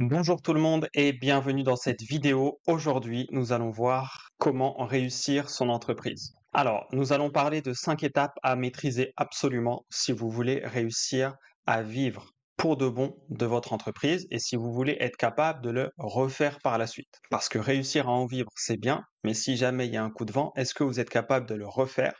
Bonjour tout le monde et bienvenue dans cette vidéo. Aujourd'hui, nous allons voir comment réussir son entreprise. Alors, nous allons parler de 5 étapes à maîtriser absolument si vous voulez réussir à vivre pour de bon de votre entreprise et si vous voulez être capable de le refaire par la suite. Parce que réussir à en vivre, c'est bien, mais si jamais il y a un coup de vent, est-ce que vous êtes capable de le refaire?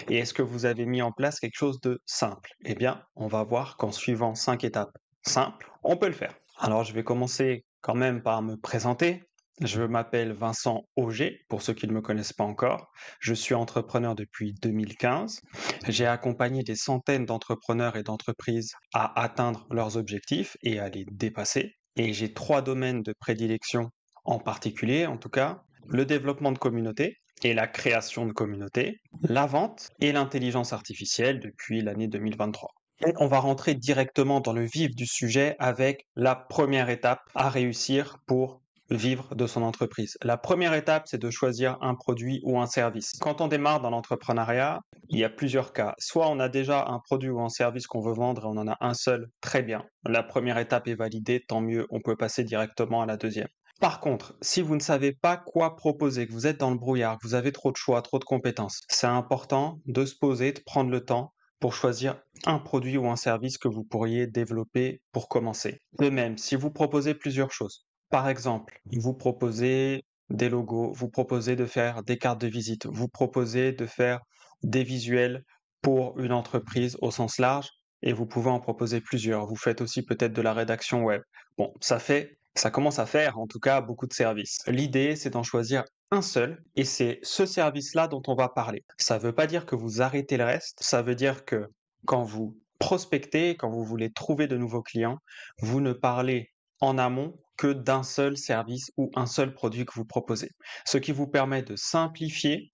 Et est-ce que vous avez mis en place quelque chose de simple? Eh bien, on va voir qu'en suivant 5 étapes simples, on peut le faire. Alors, je vais commencer quand même par me présenter. Je m'appelle Vincent Auger, pour ceux qui ne me connaissent pas encore. Je suis entrepreneur depuis 2015. J'ai accompagné des centaines d'entrepreneurs et d'entreprises à atteindre leurs objectifs et à les dépasser. Et j'ai 3 domaines de prédilection en particulier, en tout cas, le développement de communauté et la création de communauté, la vente et l'intelligence artificielle depuis l'année 2023. Et on va rentrer directement dans le vif du sujet avec la première étape à réussir pour vivre de son entreprise. La première étape, c'est de choisir un produit ou un service. Quand on démarre dans l'entrepreneuriat, il y a plusieurs cas. Soit on a déjà un produit ou un service qu'on veut vendre et on en a un seul, très bien. La première étape est validée, tant mieux, on peut passer directement à la deuxième. Par contre, si vous ne savez pas quoi proposer, que vous êtes dans le brouillard, que vous avez trop de choix, trop de compétences, c'est important de se poser, de prendre le temps pour choisir un produit ou un service que vous pourriez développer pour commencer. De même, si vous proposez plusieurs choses, par exemple, vous proposez des logos, vous proposez de faire des cartes de visite, vous proposez de faire des visuels pour une entreprise au sens large, et vous pouvez en proposer plusieurs. Vous faites aussi peut-être de la rédaction web. Bon, ça commence à faire, en tout cas, beaucoup de services. L'idée, c'est d'en choisir un seul, et c'est ce service-là dont on va parler. Ça ne veut pas dire que vous arrêtez le reste, ça veut dire que quand vous prospectez, quand vous voulez trouver de nouveaux clients, vous ne parlez en amont que d'un seul service ou un seul produit que vous proposez. Ce qui vous permet de simplifier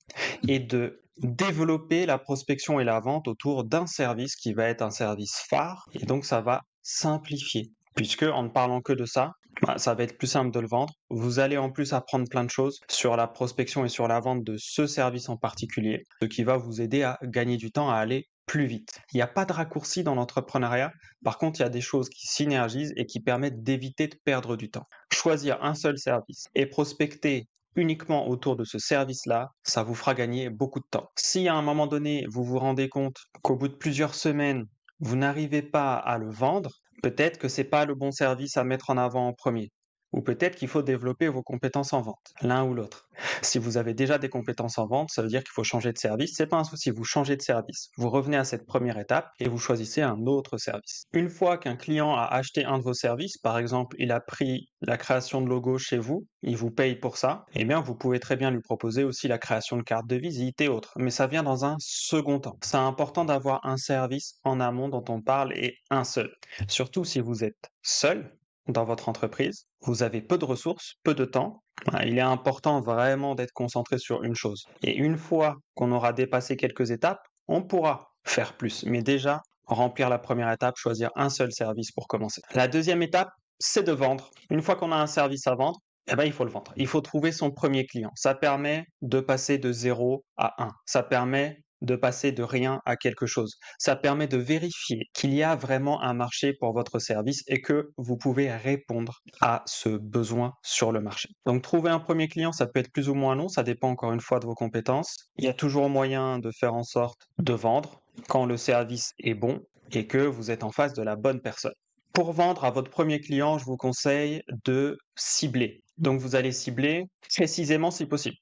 et de développer la prospection et la vente autour d'un service qui va être un service phare, et donc ça va simplifier. Puisque en ne parlant que de ça, ça va être plus simple de le vendre. Vous allez en plus apprendre plein de choses sur la prospection et sur la vente de ce service en particulier, ce qui va vous aider à gagner du temps, à aller plus vite. Il n'y a pas de raccourci dans l'entrepreneuriat. Par contre, il y a des choses qui synergisent et qui permettent d'éviter de perdre du temps. Choisir un seul service et prospecter uniquement autour de ce service-là, ça vous fera gagner beaucoup de temps. Si à un moment donné, vous vous rendez compte qu'au bout de plusieurs semaines, vous n'arrivez pas à le vendre, peut-être que c'est pas le bon service à mettre en avant en premier. Ou peut-être qu'il faut développer vos compétences en vente, l'un ou l'autre. Si vous avez déjà des compétences en vente, ça veut dire qu'il faut changer de service. C'est pas un souci, vous changez de service. Vous revenez à cette première étape et vous choisissez un autre service. Une fois qu'un client a acheté un de vos services, par exemple, il a pris la création de logo chez vous, il vous paye pour ça, eh bien, vous pouvez très bien lui proposer aussi la création de cartes de visite et autres. Mais ça vient dans un second temps. C'est important d'avoir un service en amont dont on parle et un seul. Surtout si vous êtes seul dans votre entreprise, vous avez peu de ressources, peu de temps. Il est important vraiment d'être concentré sur une chose. Et une fois qu'on aura dépassé quelques étapes, on pourra faire plus. Mais déjà, remplir la première étape, choisir un seul service pour commencer. La deuxième étape, c'est de vendre. Une fois qu'on a un service à vendre, eh ben, il faut le vendre. Il faut trouver son premier client. Ça permet de passer de 0 à 1. Ça permet de passer de rien à quelque chose. Ça permet de vérifier qu'il y a vraiment un marché pour votre service et que vous pouvez répondre à ce besoin sur le marché. Donc trouver un premier client, ça peut être plus ou moins long, ça dépend encore une fois de vos compétences. Il y a toujours moyen de faire en sorte de vendre quand le service est bon et que vous êtes en face de la bonne personne. Pour vendre à votre premier client, je vous conseille de cibler. Donc vous allez cibler précisément si possible.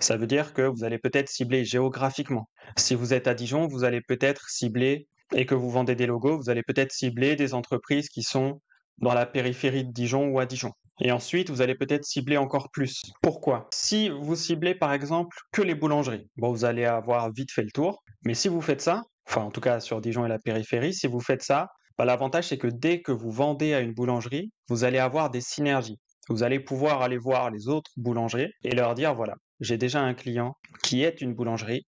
Ça veut dire que vous allez peut-être cibler géographiquement. Si vous êtes à Dijon, vous allez peut-être cibler, et que vous vendez des logos, vous allez peut-être cibler des entreprises qui sont dans la périphérie de Dijon ou à Dijon. Et ensuite, vous allez peut-être cibler encore plus. Pourquoi? Si vous ciblez par exemple que les boulangeries, bon, vous allez avoir vite fait le tour, mais si vous faites ça, enfin en tout cas sur Dijon et la périphérie, si vous faites ça, l'avantage c'est que dès que vous vendez à une boulangerie, vous allez avoir des synergies. Vous allez pouvoir aller voir les autres boulangers et leur dire, voilà, j'ai déjà un client qui est une boulangerie,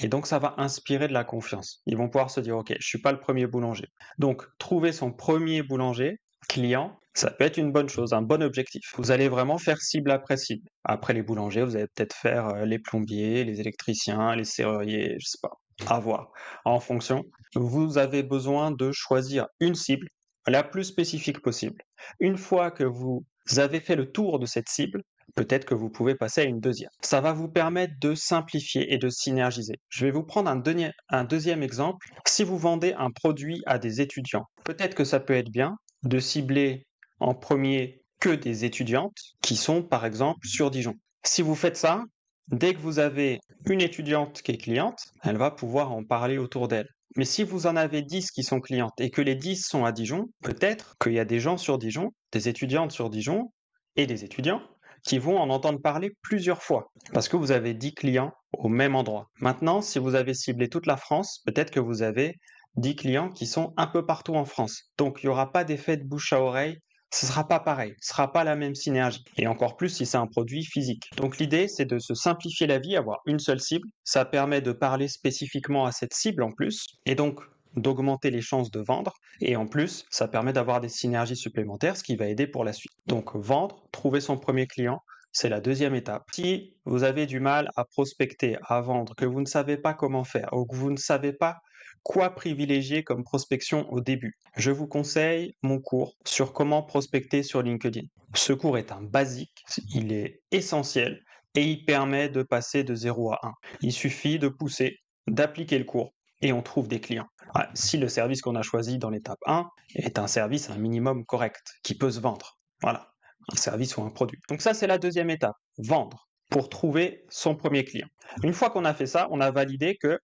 et donc ça va inspirer de la confiance. Ils vont pouvoir se dire, OK, je suis pas le premier boulanger. Donc, trouver son premier boulanger, client, ça peut être une bonne chose, un bon objectif. Vous allez vraiment faire cible après cible. Après les boulangers, vous allez peut-être faire les plombiers, les électriciens, les serruriers, je sais pas, à voir. En fonction, vous avez besoin de choisir une cible, la plus spécifique possible. Une fois que vous avez fait le tour de cette cible, peut-être que vous pouvez passer à une deuxième. Ça va vous permettre de simplifier et de synergiser. Je vais vous prendre un deuxième exemple. Si vous vendez un produit à des étudiants, peut-être que ça peut être bien de cibler en premier que des étudiantes qui sont par exemple sur Dijon. Si vous faites ça, dès que vous avez une étudiante qui est cliente, elle va pouvoir en parler autour d'elle. Mais si vous en avez 10 qui sont clientes et que les 10 sont à Dijon, peut-être qu'il y a des gens sur Dijon, des étudiantes sur Dijon et des étudiants qui vont en entendre parler plusieurs fois parce que vous avez 10 clients au même endroit. Maintenant, si vous avez ciblé toute la France, peut-être que vous avez 10 clients qui sont un peu partout en France. Donc, il n'y aura pas d'effet de bouche à oreille, ce ne sera pas pareil, ce ne sera pas la même synergie. Et encore plus si c'est un produit physique. Donc, l'idée, c'est de se simplifier la vie, avoir une seule cible. Ça permet de parler spécifiquement à cette cible en plus. Et donc, d'augmenter les chances de vendre. Et en plus, ça permet d'avoir des synergies supplémentaires, ce qui va aider pour la suite. Donc, vendre, trouver son premier client, c'est la deuxième étape. Si vous avez du mal à prospecter, à vendre, que vous ne savez pas comment faire, ou que vous ne savez pas quoi privilégier comme prospection au début, je vous conseille mon cours sur comment prospecter sur LinkedIn. Ce cours est un basique, il est essentiel et il permet de passer de 0 à 1. Il suffit de pousser, d'appliquer le cours et on trouve des clients. Si le service qu'on a choisi dans l'étape 1 est un service un minimum correct, qui peut se vendre. Voilà, un service ou un produit. Donc ça, c'est la deuxième étape, vendre, pour trouver son premier client. Une fois qu'on a fait ça, on a validé que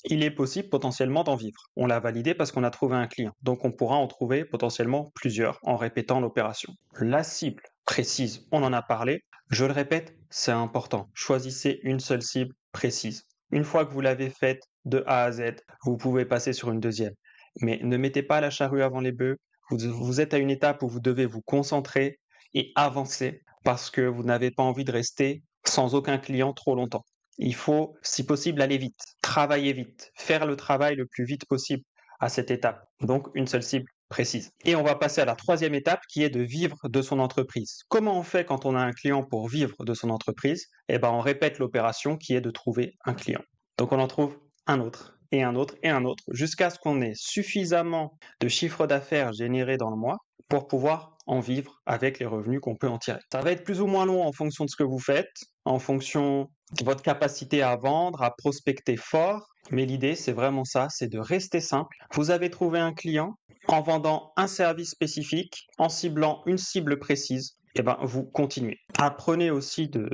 il est possible potentiellement d'en vivre. On l'a validé parce qu'on a trouvé un client. Donc on pourra en trouver potentiellement plusieurs en répétant l'opération. La cible précise, on en a parlé. Je le répète, c'est important. Choisissez une seule cible précise. Une fois que vous l'avez faite de A à Z, vous pouvez passer sur une deuxième. Mais ne mettez pas la charrue avant les bœufs. Vous êtes à une étape où vous devez vous concentrer et avancer parce que vous n'avez pas envie de rester sans aucun client trop longtemps. Il faut, si possible, aller vite, travailler vite, faire le travail le plus vite possible à cette étape. Donc, une seule cible précise. Et on va passer à la troisième étape qui est de vivre de son entreprise. Comment on fait quand on a un client pour vivre de son entreprise? Eh bien, on répète l'opération qui est de trouver un client. Donc, on en trouve un autre, et un autre, et un autre, jusqu'à ce qu'on ait suffisamment de chiffre d'affaires généré dans le mois pour pouvoir en vivre avec les revenus qu'on peut en tirer. Ça va être plus ou moins long en fonction de ce que vous faites, en fonction de votre capacité à vendre, à prospecter fort, mais l'idée c'est vraiment ça, c'est de rester simple. Vous avez trouvé un client en vendant un service spécifique, en ciblant une cible précise, et ben vous continuez. Apprenez aussi de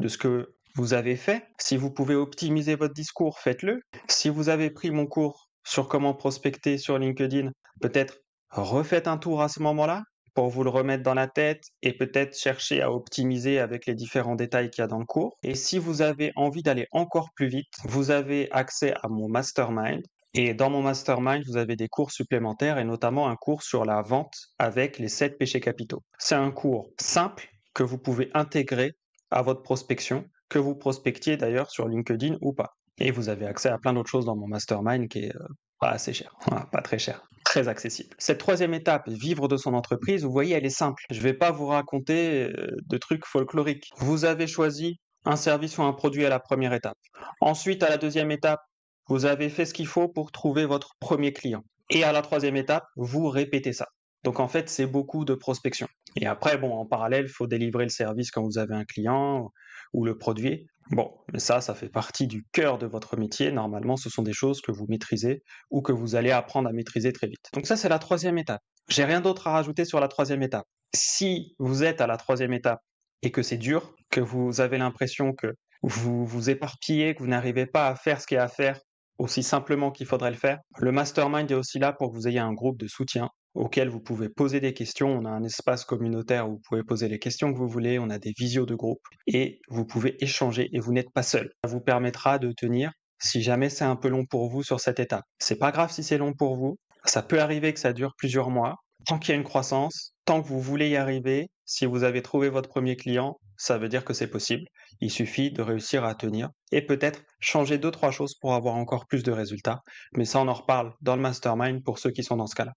ce que vous avez fait. Si vous pouvez optimiser votre discours, faites-le. Si vous avez pris mon cours sur comment prospecter sur LinkedIn, peut-être refaites un tour à ce moment-là pour vous le remettre dans la tête et peut-être chercher à optimiser avec les différents détails qu'il y a dans le cours. Et si vous avez envie d'aller encore plus vite, vous avez accès à mon mastermind. Et dans mon mastermind, vous avez des cours supplémentaires et notamment un cours sur la vente avec les 7 péchés capitaux. C'est un cours simple que vous pouvez intégrer à votre prospection, que vous prospectiez d'ailleurs sur LinkedIn ou pas. Et vous avez accès à plein d'autres choses dans mon mastermind qui est pas assez cher, pas très cher, très accessible. Cette troisième étape, vivre de son entreprise, vous voyez, elle est simple. Je ne vais pas vous raconter de trucs folkloriques. Vous avez choisi un service ou un produit à la première étape. Ensuite, à la deuxième étape, vous avez fait ce qu'il faut pour trouver votre premier client. Et à la troisième étape, vous répétez ça. Donc en fait, c'est beaucoup de prospection. Et après, bon, en parallèle, il faut délivrer le service quand vous avez un client ou le produit. Bon, mais ça fait partie du cœur de votre métier. Normalement, ce sont des choses que vous maîtrisez ou que vous allez apprendre à maîtriser très vite. Donc ça, c'est la troisième étape. J'ai rien d'autre à rajouter sur la troisième étape. Si vous êtes à la troisième étape et que c'est dur, que vous avez l'impression que vous vous éparpillez, que vous n'arrivez pas à faire ce qu'il y a à faire aussi simplement qu'il faudrait le faire, le mastermind est aussi là pour que vous ayez un groupe de soutien auquel vous pouvez poser des questions. On a un espace communautaire où vous pouvez poser les questions que vous voulez, on a des visios de groupe et vous pouvez échanger et vous n'êtes pas seul. Ça vous permettra de tenir si jamais c'est un peu long pour vous sur cette étape. C'est pas grave si c'est long pour vous, ça peut arriver que ça dure plusieurs mois. Tant qu'il y a une croissance, tant que vous voulez y arriver, si vous avez trouvé votre premier client, ça veut dire que c'est possible. Il suffit de réussir à tenir et peut-être changer 2-3 choses pour avoir encore plus de résultats. Mais ça, on en reparle dans le mastermind pour ceux qui sont dans ce cas-là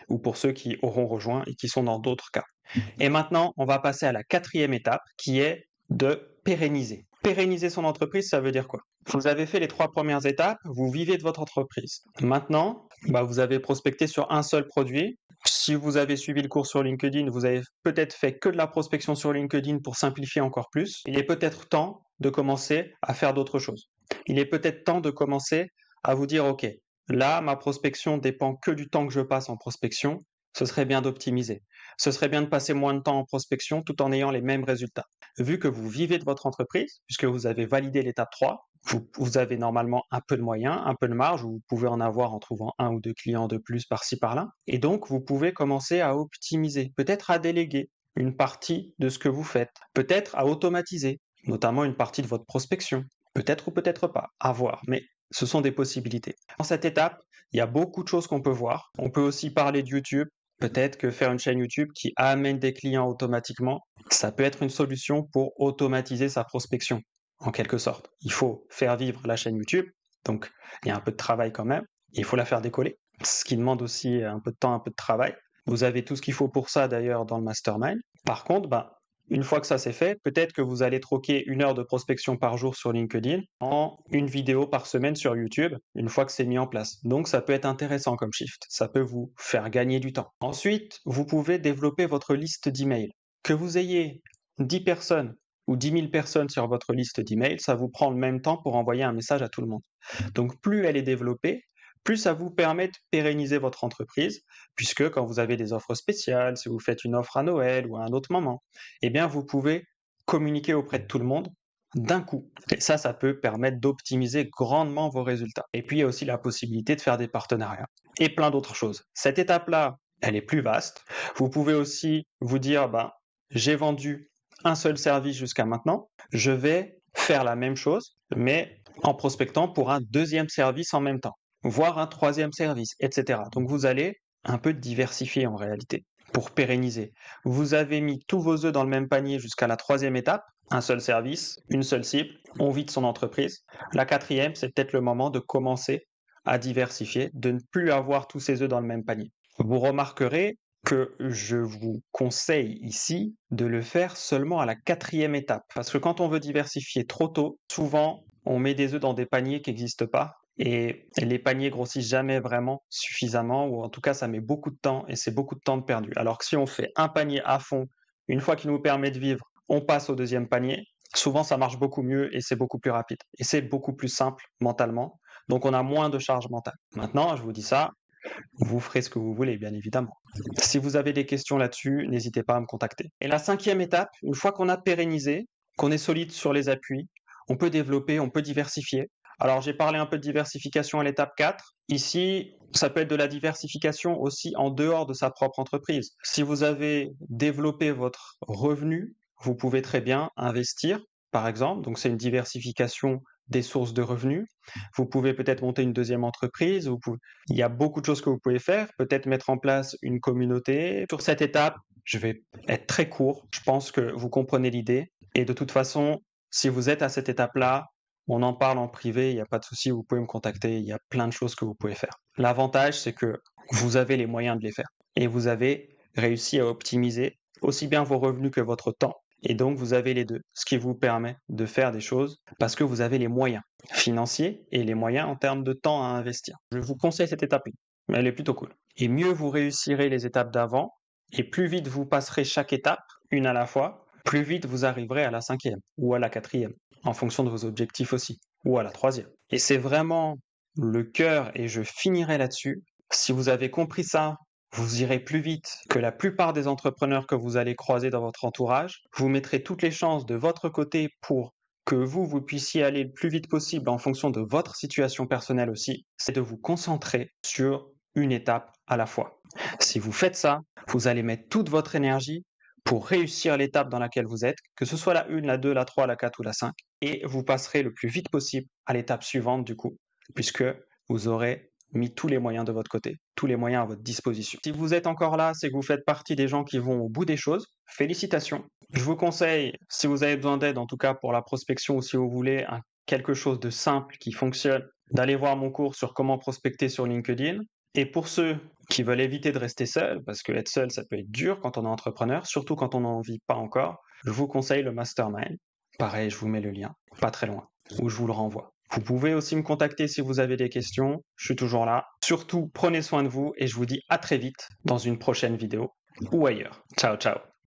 ou pour ceux qui auront rejoint et qui sont dans d'autres cas. Et maintenant, on va passer à la quatrième étape qui est de pérenniser. Pérenniser son entreprise, ça veut dire quoi? Vous avez fait les 3 premières étapes, vous vivez de votre entreprise. Maintenant, vous avez prospecté sur un seul produit, Si vous avez suivi le cours sur LinkedIn, vous avez peut-être fait que de la prospection sur LinkedIn pour simplifier encore plus. Il est peut-être temps de commencer à faire d'autres choses. Il est peut-être temps de commencer à vous dire, OK, là, ma prospection dépend que du temps que je passe en prospection. Ce serait bien d'optimiser. Ce serait bien de passer moins de temps en prospection tout en ayant les mêmes résultats. Vu que vous vivez de votre entreprise, puisque vous avez validé l'étape 3, vous avez normalement un peu de moyens, un peu de marge, vous pouvez en avoir en trouvant un ou deux clients de plus par-ci par-là. Et donc, vous pouvez commencer à optimiser, peut-être à déléguer une partie de ce que vous faites, peut-être à automatiser, notamment une partie de votre prospection, peut-être ou peut-être pas, à voir, mais ce sont des possibilités. Dans cette étape, il y a beaucoup de choses qu'on peut voir. On peut aussi parler de YouTube. Peut-être que faire une chaîne YouTube qui amène des clients automatiquement, ça peut être une solution pour automatiser sa prospection, en quelque sorte. Il faut faire vivre la chaîne YouTube, donc il y a un peu de travail quand même, et il faut la faire décoller, ce qui demande aussi un peu de temps, un peu de travail. Vous avez tout ce qu'il faut pour ça d'ailleurs dans le mastermind. Par contre, une fois que ça c'est fait, peut-être que vous allez troquer 1 heure de prospection par jour sur LinkedIn en une vidéo par semaine sur YouTube, une fois que c'est mis en place. Donc ça peut être intéressant comme shift, ça peut vous faire gagner du temps. Ensuite, vous pouvez développer votre liste d'emails. Que vous ayez 10 personnes ou 10 000 personnes sur votre liste d'emails, ça vous prend le même temps pour envoyer un message à tout le monde. Donc plus elle est développée, plus ça vous permet de pérenniser votre entreprise, puisque quand vous avez des offres spéciales, si vous faites une offre à Noël ou à un autre moment, eh bien vous pouvez communiquer auprès de tout le monde d'un coup. Et ça peut permettre d'optimiser grandement vos résultats. Et puis il y a aussi la possibilité de faire des partenariats et plein d'autres choses. Cette étape-là, elle est plus vaste. Vous pouvez aussi vous dire, j'ai vendu un seul service jusqu'à maintenant, je vais faire la même chose, mais en prospectant pour un deuxième service en même temps, voire un troisième service, etc. Donc vous allez un peu diversifier en réalité pour pérenniser. Vous avez mis tous vos œufs dans le même panier jusqu'à la 3e étape, un seul service, une seule cible, on vide son entreprise. La 4e, c'est peut-être le moment de commencer à diversifier, de ne plus avoir tous ses œufs dans le même panier. Vous remarquerez que je vous conseille ici de le faire seulement à la 4e étape. Parce que quand on veut diversifier trop tôt, souvent on met des œufs dans des paniers qui n'existent pas et les paniers grossissent jamais vraiment suffisamment, ou en tout cas ça met beaucoup de temps et c'est beaucoup de temps de perdu. Alors que si on fait un panier à fond, une fois qu'il nous permet de vivre, on passe au deuxième panier, souvent ça marche beaucoup mieux et c'est beaucoup plus rapide. Et c'est beaucoup plus simple mentalement, donc on a moins de charge mentale. Maintenant, je vous dis ça, vous ferez ce que vous voulez, bien évidemment. Si vous avez des questions là-dessus, n'hésitez pas à me contacter. Et la 5e étape, une fois qu'on a pérennisé, qu'on est solide sur les appuis, on peut développer, on peut diversifier. Alors j'ai parlé un peu de diversification à l'étape 4. Ici, ça peut être de la diversification aussi en dehors de sa propre entreprise. Si vous avez développé votre revenu, vous pouvez très bien investir, par exemple. Donc c'est une diversification des sources de revenus. Vous pouvez peut-être monter une deuxième entreprise. Il y a beaucoup de choses que vous pouvez faire. Peut-être mettre en place une communauté. Sur cette étape, je vais être très court. Je pense que vous comprenez l'idée. Et de toute façon, si vous êtes à cette étape-là, on en parle en privé, il n'y a pas de souci, vous pouvez me contacter, il y a plein de choses que vous pouvez faire. L'avantage, c'est que vous avez les moyens de les faire. Et vous avez réussi à optimiser aussi bien vos revenus que votre temps. Et donc, vous avez les deux, ce qui vous permet de faire des choses parce que vous avez les moyens financiers et les moyens en termes de temps à investir. Je vous conseille cette étape-là, mais elle est plutôt cool. Et mieux vous réussirez les étapes d'avant, et plus vite vous passerez chaque étape, une à la fois, plus vite vous arriverez à la 5e ou à la 4e, en fonction de vos objectifs aussi, ou à la 3e. Et c'est vraiment le cœur, et je finirai là-dessus. Si vous avez compris ça, vous irez plus vite que la plupart des entrepreneurs que vous allez croiser dans votre entourage. Vous mettrez toutes les chances de votre côté pour que vous puissiez aller le plus vite possible en fonction de votre situation personnelle aussi. C'est de vous concentrer sur une étape à la fois. Si vous faites ça, vous allez mettre toute votre énergie pour réussir l'étape dans laquelle vous êtes, que ce soit la 1, la 2, la 3, la 4 ou la 5, et vous passerez le plus vite possible à l'étape suivante du coup, puisque vous aurez mis tous les moyens de votre côté, tous les moyens à votre disposition. Si vous êtes encore là, c'est que vous faites partie des gens qui vont au bout des choses. Félicitations. Je vous conseille, si vous avez besoin d'aide, en tout cas pour la prospection ou si vous voulez quelque chose de simple qui fonctionne, d'aller voir mon cours sur comment prospecter sur LinkedIn. Et pour ceux qui veulent éviter de rester seuls, parce que être seul, ça peut être dur quand on est entrepreneur, surtout quand on n'en vit pas encore, je vous conseille le mastermind. Pareil, je vous mets le lien, pas très loin, ou je vous le renvoie. Vous pouvez aussi me contacter si vous avez des questions, je suis toujours là. Surtout, prenez soin de vous et je vous dis à très vite dans une prochaine vidéo ou ailleurs. Ciao, ciao.